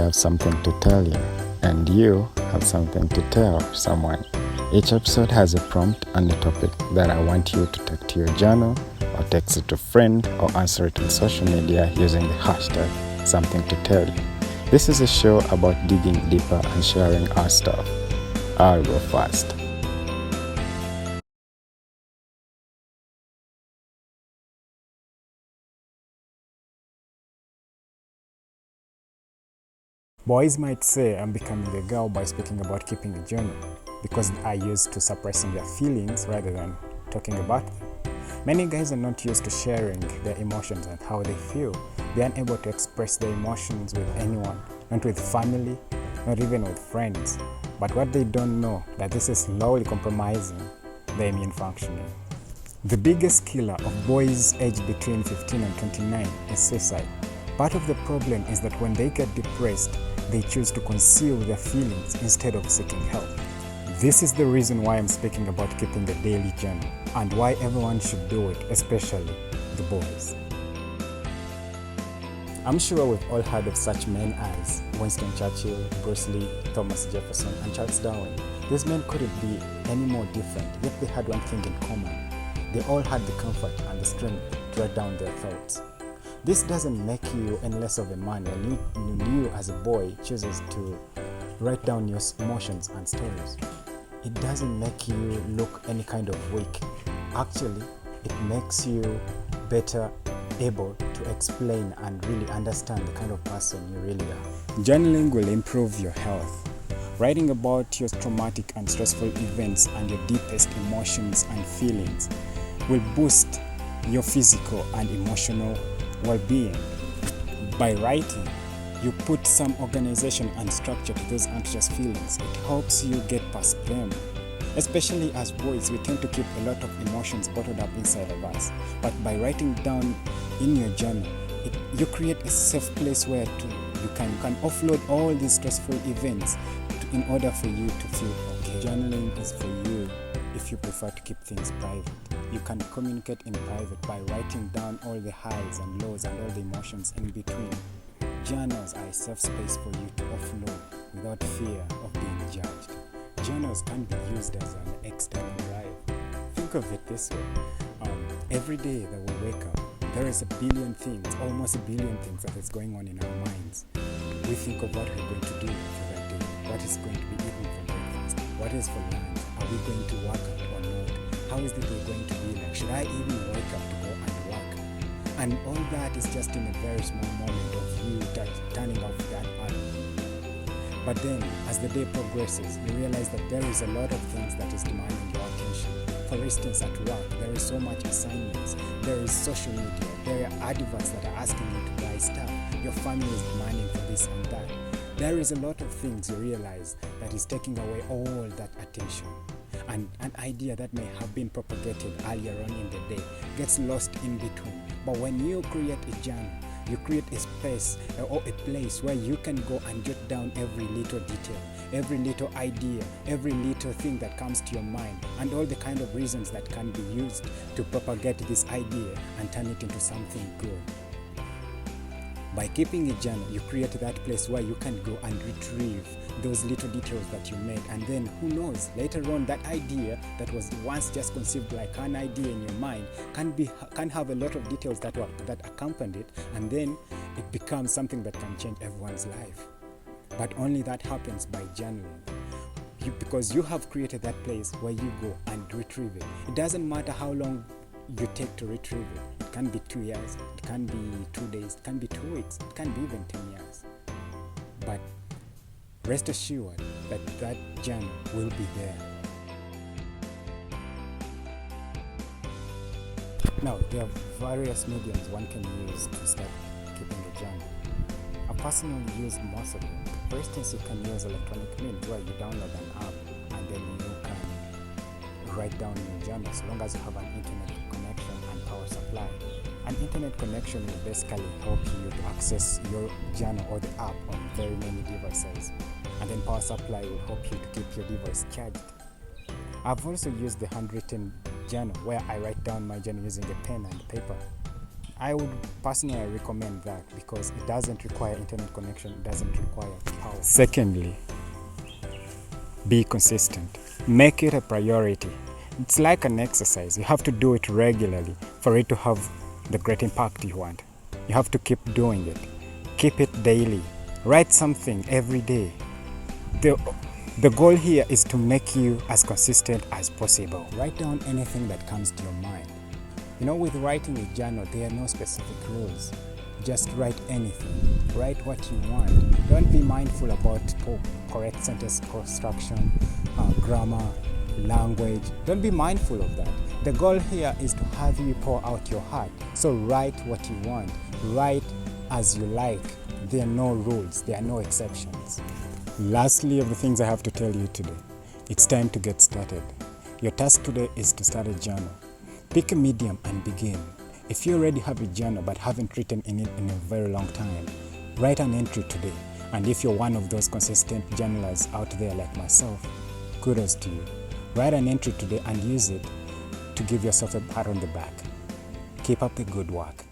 have something to tell you, and you have something to tell someone. Each episode has a prompt and a topic that I want you to take to your journal, or text it to a friend, or answer it on social media using the hashtag something to tell you. This is a show about digging deeper and sharing our stuff. I'll go first. Boys might say I'm becoming a girl by speaking about keeping a journal because they are used to suppressing their feelings rather than talking about them. Many guys are not used to sharing their emotions and how they feel. They are unable to express their emotions with anyone, not with family, not even with friends. But what they don't know that this is slowly compromising their immune functioning. The biggest killer of boys aged between 15 and 29 is suicide. Part of the problem is that when they get depressed, they choose to conceal their feelings instead of seeking help. This is the reason why I'm speaking about keeping a daily journal and why everyone should do it, especially the boys. I'm sure we've all heard of such men as Winston Churchill, Bruce Lee, Thomas Jefferson, and Charles Darwin. These men couldn't be any more different, yet they had one thing in common. They all had the comfort and the strength to write down their thoughts. This doesn't make you any less of a man when you as a boy chooses to write down your emotions and stories. It doesn't make you look any kind of weak. Actually, it makes you better able to explain and really understand the kind of person you really are. Journaling will improve your health. Writing about your traumatic and stressful events and your deepest emotions and feelings will boost your physical and emotional well-being. By writing, you put some organization and structure to those anxious feelings. It helps you get past them. Especially as boys, we tend to keep a lot of emotions bottled up inside of us. But by writing down in your journal, you create a safe place where you can offload all these stressful events in order for you to feel okay. Journaling is for you if you prefer to keep things private. You can communicate in private by writing down all the highs and lows and all the emotions in between. Journals are a safe space for you to offload without fear of being judged. Journals can be used as an external drive. Think of it this way. Every day that we wake up, there is a billion things, almost a billion things that is going on in our minds. We think of what we're going to do for that day, what is going to be eaten for breakfast, what is for lunch, are we going to work out or not, how is the day going to be like, should I even wake up to go and work? And all that is just in a very small moment of you turning off that alarm. But then, as the day progresses, you realize that there is a lot of things that is demanding your attention. For instance, at work, there is so much assignments, there is social media, there are adverts that are asking you to buy stuff, your family is demanding for this and that. There is a lot of things you realize that is taking away all that attention. And an idea that may have been propagated earlier on in the day gets lost in between. But when you create a journal, you create a space or a place where you can go and jot down every little detail, every little idea, every little thing that comes to your mind, and all the kind of reasons that can be used to propagate this idea and turn it into something good. By keeping a journal, you create that place where you can go and retrieve those little details that you made, and then who knows, later on that idea that was once just conceived like an idea in your mind can have a lot of details that accompany it, and then it becomes something that can change everyone's life. But only that happens by journaling. Because you have created that place where you go and retrieve it. It doesn't matter how long you take to retrieve it. It can be 2 years, it can be 2 days, it can be 2 weeks, it can be even 10 years. But rest assured that that journal will be there. Now, there are various mediums one can use to start keeping a journal. I personally use most of them. For instance, you can use electronic means where you download an app and then you can write down your journal as long as you have an internet connection and power supply. An internet connection will basically help you to access your journal or the app on very many devices. And then power supply will help you to keep your device charged. I've also used the handwritten journal where I write down my journal using a pen and paper. I would personally recommend that because it doesn't require internet connection, it doesn't require power. Secondly, be consistent. Make it a priority. It's like an exercise. You have to do it regularly for it to have the great impact you want. You have to keep doing it. Keep it daily. Write something every day. The goal here is to make you as consistent as possible. Write down anything that comes to your mind. With writing a journal, there are no specific rules. Just write anything. Write what you want. Don't be mindful about correct sentence construction, grammar, language. Don't be mindful of that. The goal here is to have you pour out your heart. So write what you want. Write as you like. There are no rules. There are no exceptions. Lastly, of the things I have to tell you today, it's time to get started. Your task today is to start a journal. Pick a medium and begin. If you already have a journal but haven't written in it in a very long time, write an entry today. And if you're one of those consistent journalers out there like myself, kudos to you. Write an entry today and use it to give yourself a pat on the back. Keep up the good work.